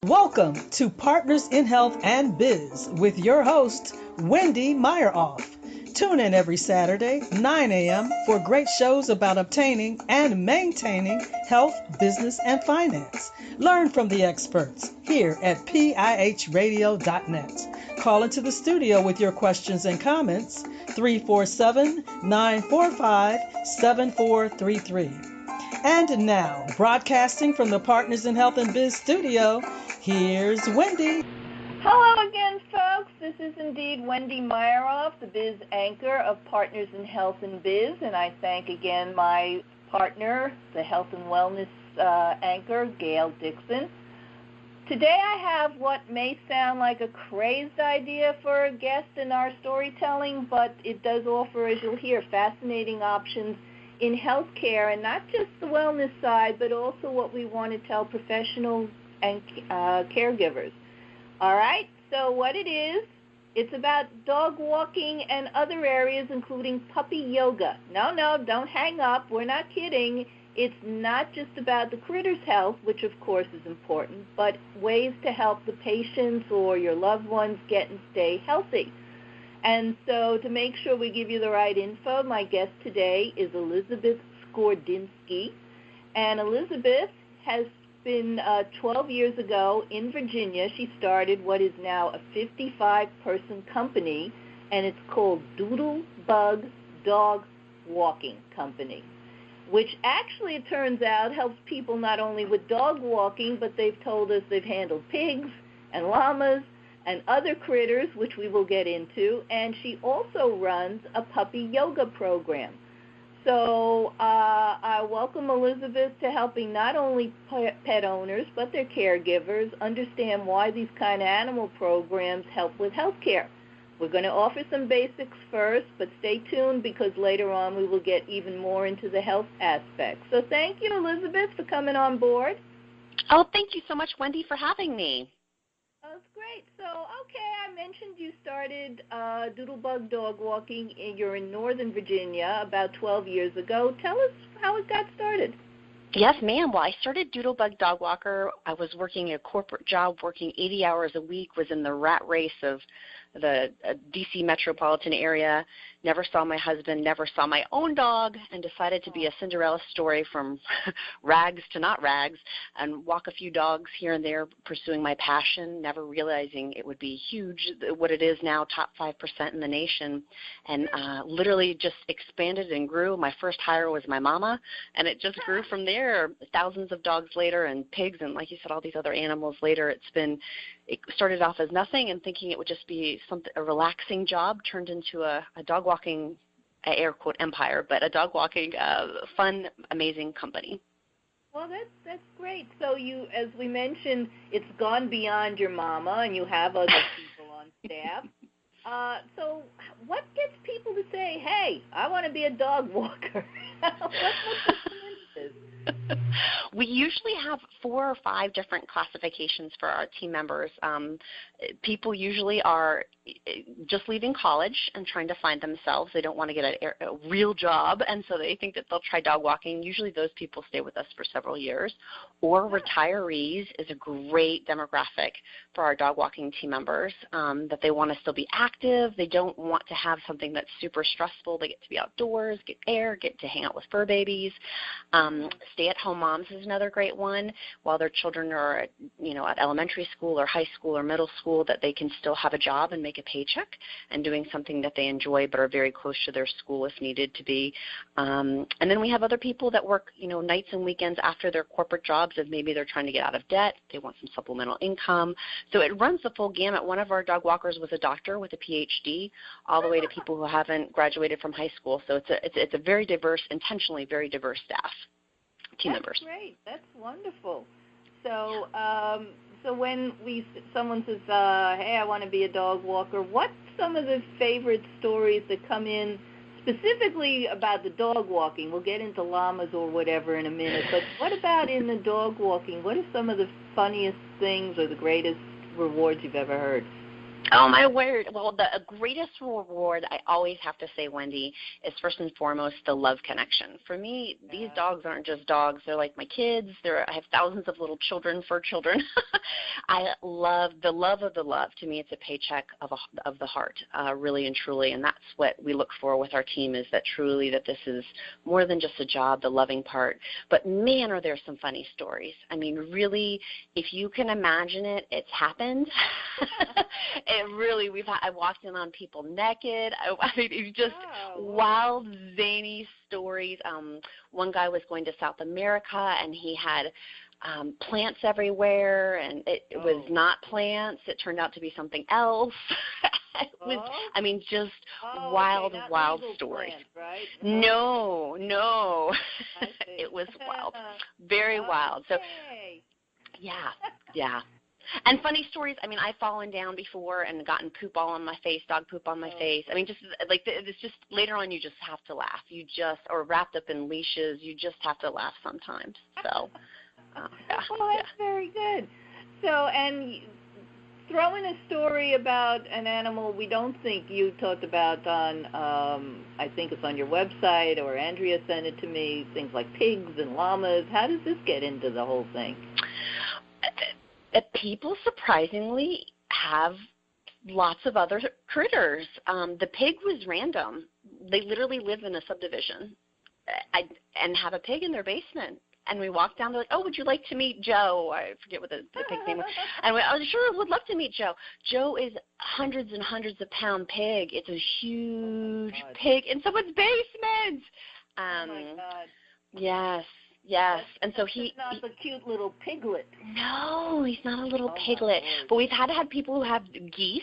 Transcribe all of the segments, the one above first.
Welcome to Partners in Health and Biz with your host, Wendy Meyeroff. Tune in every Saturday, 9 a.m. for great shows about obtaining and maintaining health, business, and finance. Learn from the experts here at pihradio.net. Call into the studio with your questions and comments, 347-945-7433. And now, broadcasting from the Partners in Health and Biz studio, here's Wendy. Hello again, folks. This is indeed Wendy Meyeroff, the Biz anchor of Partners in Health and Biz, and I thank again my partner, the Health and Wellness anchor, Gail Dixon. Today I have what may sound like a crazed idea for a guest in our storytelling, but it does offer, as you'll hear, fascinating options in healthcare, and not just the wellness side, but also what we want to tell professionals and caregivers. All right, so what it is, it's about dog walking and other areas, including puppy yoga. No, don't hang up. We're not kidding. It's not just about the critter's health, which of course is important, but ways to help the patients or your loved ones get and stay healthy. And so to make sure we give you the right info, my guest today is Elizabeth Skordinski. And Elizabeth has been 12 years ago in Virginia. She started what is now a 55-person company, and it's called Doodlebug Dog Walking Company, which actually, it turns out, helps people not only with dog walking, but they've told us they've handled pigs and llamas and other critters, which we will get into, and she also runs a puppy yoga program. So I welcome Elizabeth to helping not only pet owners, but their caregivers understand why these kind of animal programs help with health care. We're going to offer some basics first, but stay tuned because later on we will get even more into the health aspect. So thank you, Elizabeth, for coming on board. Oh, thank you so much, Wendy, for having me. That's great. So, okay, I mentioned you started Doodlebug Dog Walking. You're in Northern Virginia about 12 years ago. Tell us how it got started. Yes, ma'am. Well, I started Doodlebug Dog Walker. I was working a corporate job, working 80 hours a week, was in the rat race of the D.C. metropolitan area, never saw my husband, never saw my own dog, and decided to be a Cinderella story from rags to not rags and walk a few dogs here and there, pursuing my passion, never realizing it would be huge, what it is now, top 5% in the nation, and literally just expanded and grew. My first hire was my mama, and it just grew from there. Thousands of dogs later and pigs and, like you said, all these other animals later. It started off as nothing and thinking it would just be a relaxing job, turned into a dog walking, air quote, empire, but a dog walking, fun, amazing company. Well, that's great. So you, as we mentioned, it's gone beyond your mama, and you have other people on staff. So what gets people to say, hey, I want to be a dog walker? What's the We usually have 4 or 5 different classifications for our team members. People usually are just leaving college and trying to find themselves. They don't want to get a real job, and so they think that they'll try dog walking. Usually those people stay with us for several years. Or retirees is a great demographic for our dog walking team members, that they want to still be active. They don't want to have something that's super stressful. They get to be outdoors, get air, get to hang out with fur babies. Stay-at-home moms is another great one. While their children are, at elementary school or high school or middle school, that they can still have a job and make a paycheck and doing something that they enjoy but are very close to their school if needed to be. And then we have other people that work, nights and weekends after their corporate jobs, if maybe they're trying to get out of debt, they want some supplemental income. So it runs the full gamut. One of our dog walkers was a doctor with a PhD, all the way to people who haven't graduated from high school. So it's a very diverse, intentionally very diverse staff. Team members. That's great. That's wonderful. So, when someone says, "Hey, I want to be a dog walker," what's some of the favorite stories that come in specifically about the dog walking? We'll get into llamas or whatever in a minute. But what about in the dog walking? What are some of the funniest things or the greatest rewards you've ever heard? Oh, my word. Well, the greatest reward, I always have to say, Wendy, is first and foremost the love connection. For me, these dogs aren't just dogs. They're like my kids. I have thousands of little children, fur children. I love the love of the love. To me, it's a paycheck of the heart, really and truly. And that's what we look for with our team, is that truly that this is more than just a job, the loving part. But, man, are there some funny stories. I mean, really, if you can imagine it, it's happened. It really, I walked in on people naked. I mean, it's just wild, zany stories. One guy was going to South America, and he had plants everywhere, and it was not plants. It turned out to be something else. It was, I mean, just wild stories. Plants, right? No. It was wild, very wild. So, yeah. And funny stories, I mean, I've fallen down before and gotten poop all on my face, dog poop on my face. I mean, just like it's just later on you just have to laugh. Or wrapped up in leashes, you just have to laugh sometimes. So, Well, that's very good. So, and throw in a story about an animal we don't think you talked about on, I think it's on your website, or Andrea sent it to me, things like pigs and llamas. How does this get into the whole thing? People surprisingly have lots of other critters. The pig was random. They literally live in a subdivision and have a pig in their basement. And we walked down, they're like, oh, would you like to meet Joe? I forget what the pig's name was. And I was sure would love to meet Joe. Joe is hundreds and hundreds of pound pig. It's a huge pig in someone's basement. Oh, my God. Yes, and so he's not the cute little piglet. No, he's not a little piglet. But we've had people who have geese,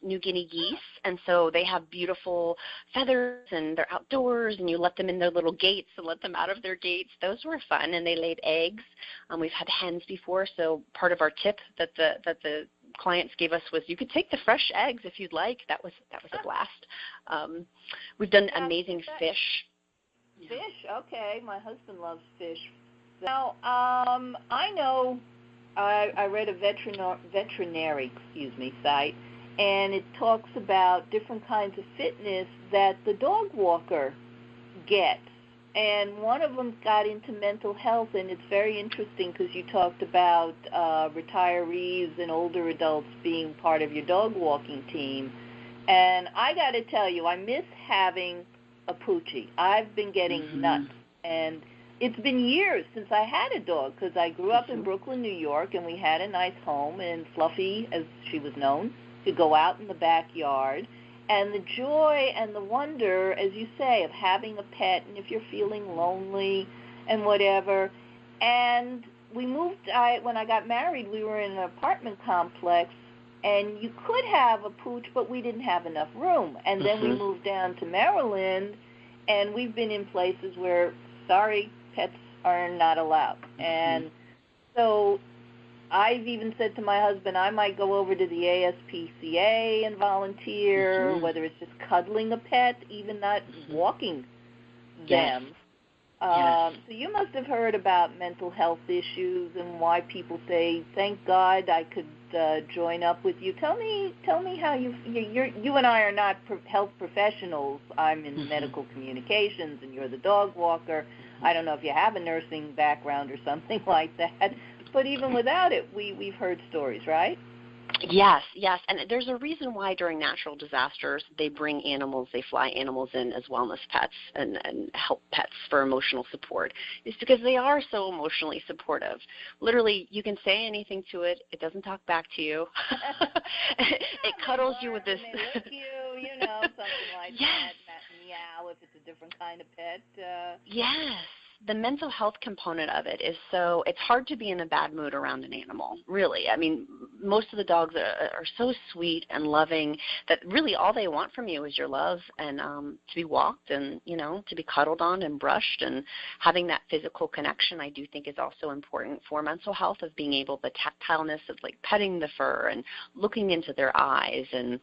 New Guinea geese, and so they have beautiful feathers, and they're outdoors, and you let them in their little gates and let them out of their gates. Those were fun, and they laid eggs. We've had hens before, so part of our tip that the clients gave us was you could take the fresh eggs if you'd like. That was a blast. We've done amazing fish. Fish, okay. My husband loves fish. Now, I know I read a veterinary site, and it talks about different kinds of fitness that the dog walker gets. And one of them got into mental health, and it's very interesting because you talked about retirees and older adults being part of your dog walking team. And I got to tell you, I miss having a poochie. I've been getting nuts, and it's been years since I had a dog because I grew up in Brooklyn, New York, and we had a nice home, and Fluffy, as she was known, could go out in the backyard, and the joy and the wonder, as you say, of having a pet, and if you're feeling lonely and whatever. And we moved, when I got married, we were in an apartment complex, and you could have a pooch, but we didn't have enough room. And then we moved down to Maryland, and we've been in places where, sorry, pets are not allowed. And so I've even said to my husband, I might go over to the ASPCA and volunteer, whether it's just cuddling a pet, even not walking them. So you must have heard about mental health issues and why people say, thank God I could join up with you. Tell me how you and I are not health professionals. I'm in medical communications, and you're the dog walker. I don't know if you have a nursing background or something like that, but even without it, we've heard stories, right? Yes, and there's a reason why during natural disasters they bring animals, they fly animals in as wellness pets and help pets for emotional support. It's because they are so emotionally supportive. Literally, you can say anything to it, it doesn't talk back to you. It cuddles you with this. They lick you, something like that. Meow if it's a different kind of pet. Yes. The mental health component of it is it's hard to be in a bad mood around an animal, really. I mean, most of the dogs are so sweet and loving that really all they want from you is your love and to be walked and, to be cuddled on and brushed, and having that physical connection I do think is also important for mental health, of being able, the tactileness of like petting the fur and looking into their eyes. And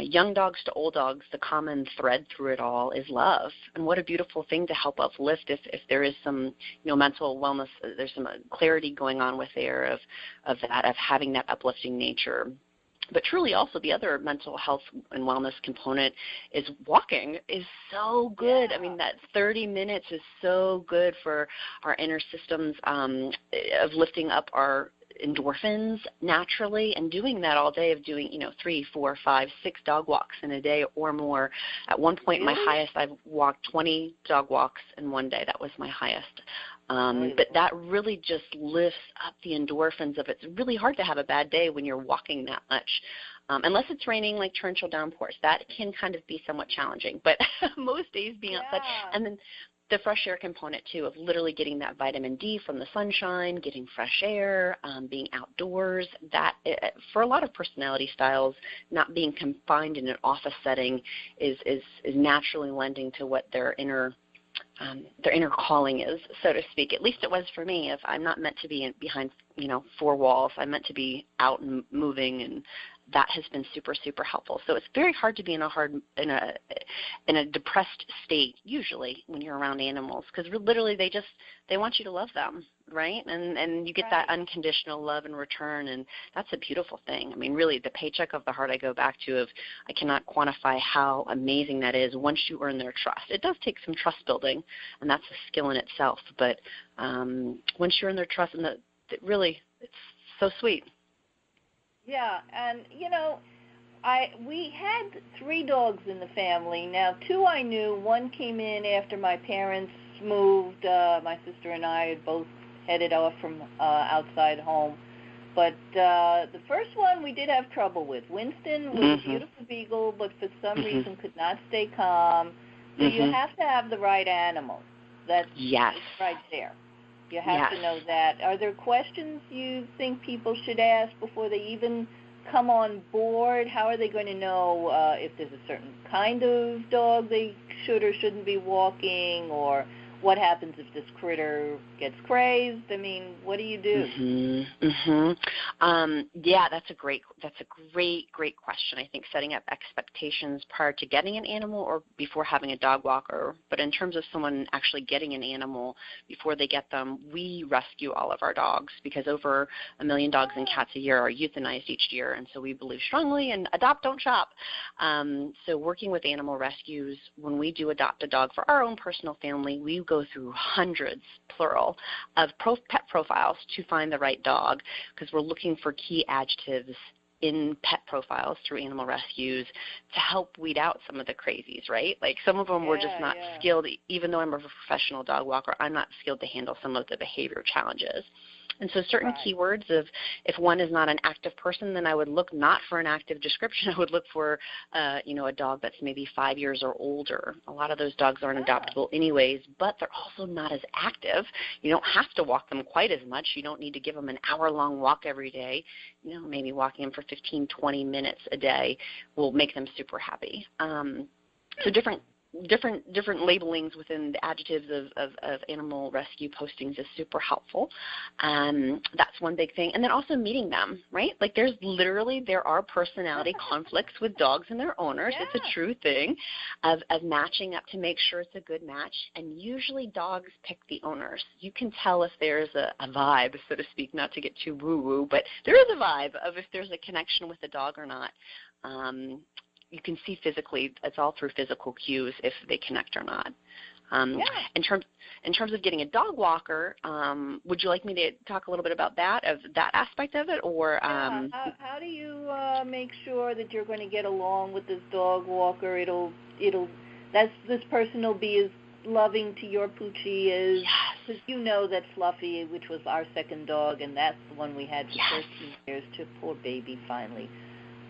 young dogs to old dogs, the common thread through it all is love. And what a beautiful thing to help uplift if there is some mental wellness, there's some clarity going on with there of having that uplifting nature. But truly also the other mental health and wellness component is walking is so good. Yeah. I mean, that 30 minutes is so good for our inner systems of lifting up our endorphins naturally, and doing that all day, of doing 3, 4, 5, 6 dog walks in a day or more. At one point, Really? my highest, I've walked 20 dog walks in one day. That was my highest. But that really just lifts up the endorphins of it. It's really hard to have a bad day when you're walking that much. Unless it's raining, like torrential downpours. That can kind of be somewhat challenging. But most days being outside. And then the fresh air component, too, of literally getting that vitamin D from the sunshine, getting fresh air, being outdoors. That, for a lot of personality styles, not being confined in an office setting is naturally lending to what their inner calling is, so to speak. At least it was for me. If I'm not meant to be behind, 4 walls, I'm meant to be out and moving, and that has been super, super helpful. So it's very hard to be in a depressed state usually when you're around animals, because literally they want you to love them, right? And you get that unconditional love in return, and that's a beautiful thing. I mean, really, the paycheck of the heart I go back to of I cannot quantify how amazing that is once you earn their trust. It does take some trust building, and that's a skill in itself. But once you earn their trust, and really, it's so sweet. Yeah, and we had 3 dogs in the family. Now 2 I knew. 1 came in after my parents moved. My sister and I had both headed off from outside home. But the first one we did have trouble with. Winston was a beautiful beagle, but for some reason could not stay calm. So you have to have the right animal. That's right there. You have to know that. Are there questions you think people should ask before they even come on board? How are they going to know if there's a certain kind of dog they should or shouldn't be walking, or what happens if this critter gets crazed? I mean, what do you do? Yeah, that's a great question. I think setting up expectations prior to getting an animal or before having a dog walker. But in terms of someone actually getting an animal before they get them, we rescue all of our dogs, because over 1 million dogs and cats a year are euthanized each year, and so we believe strongly in adopt, don't shop. So working with animal rescues, when we do adopt a dog for our own personal family, we go through hundreds, plural, of pet profiles to find the right dog, because we're looking for key adjectives in pet profiles through animal rescues to help weed out some of the crazies, right? Like some of them were just not skilled. Even though I'm a professional dog walker, I'm not skilled to handle some of the behavior challenges. And so certain keywords of, if one is not an active person, then I would look not for an active description. I would look for, a dog that's maybe 5 years or older. A lot of those dogs aren't adoptable anyways, but they're also not as active. You don't have to walk them quite as much. You don't need to give them an hour-long walk every day. Maybe walking them for 15, 20 minutes a day will make them super happy. So different labelings within the adjectives of animal rescue postings is super helpful. That's one big thing. And then also meeting them, right? Like there are personality conflicts with dogs and their owners. Yeah. It's a true thing of matching up to make sure it's a good match. And usually dogs pick the owners. You can tell if there's a vibe, so to speak, not to get too woo-woo, but there is a vibe of if there's a connection with the dog or not. You can see physically, it's all through physical cues if they connect or not. In terms of getting a dog walker, would you like me to talk a little bit about that aspect of it, or? How do you make sure that you're going to get along with this dog walker? This person will be as loving to your Poochie as, because you know that Fluffy, which was our second dog, and that's the one we had for 13 years, to poor baby finally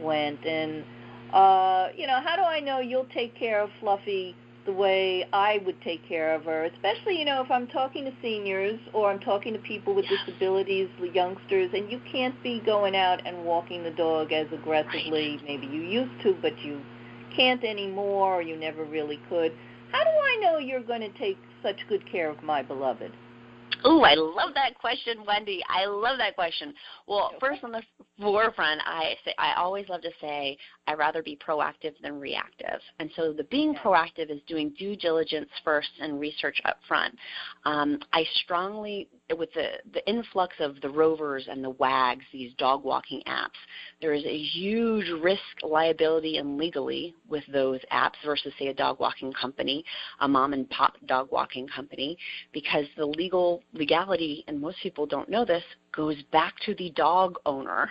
went. And how do I know you'll take care of Fluffy the way I would take care of her, especially, if I'm talking to seniors or I'm talking to people with disabilities, youngsters, and you can't be going out and walking the dog as aggressively. Maybe you used to, but you can't anymore, or you never really could. How do I know you're going to take such good care of my beloved? Oh, I love that question, Wendy. I love that question. Well, first on the forefront, I always love to say I'd rather be proactive than reactive. And so the being proactive is doing due diligence first and research up front. I strongly with the influx of the rovers and the wags, these dog walking apps, there is a huge risk, liability, and legally with those apps versus, say, a dog walking company, a mom and pop dog walking company, because the legality, and most people don't know this, goes back to the dog owner.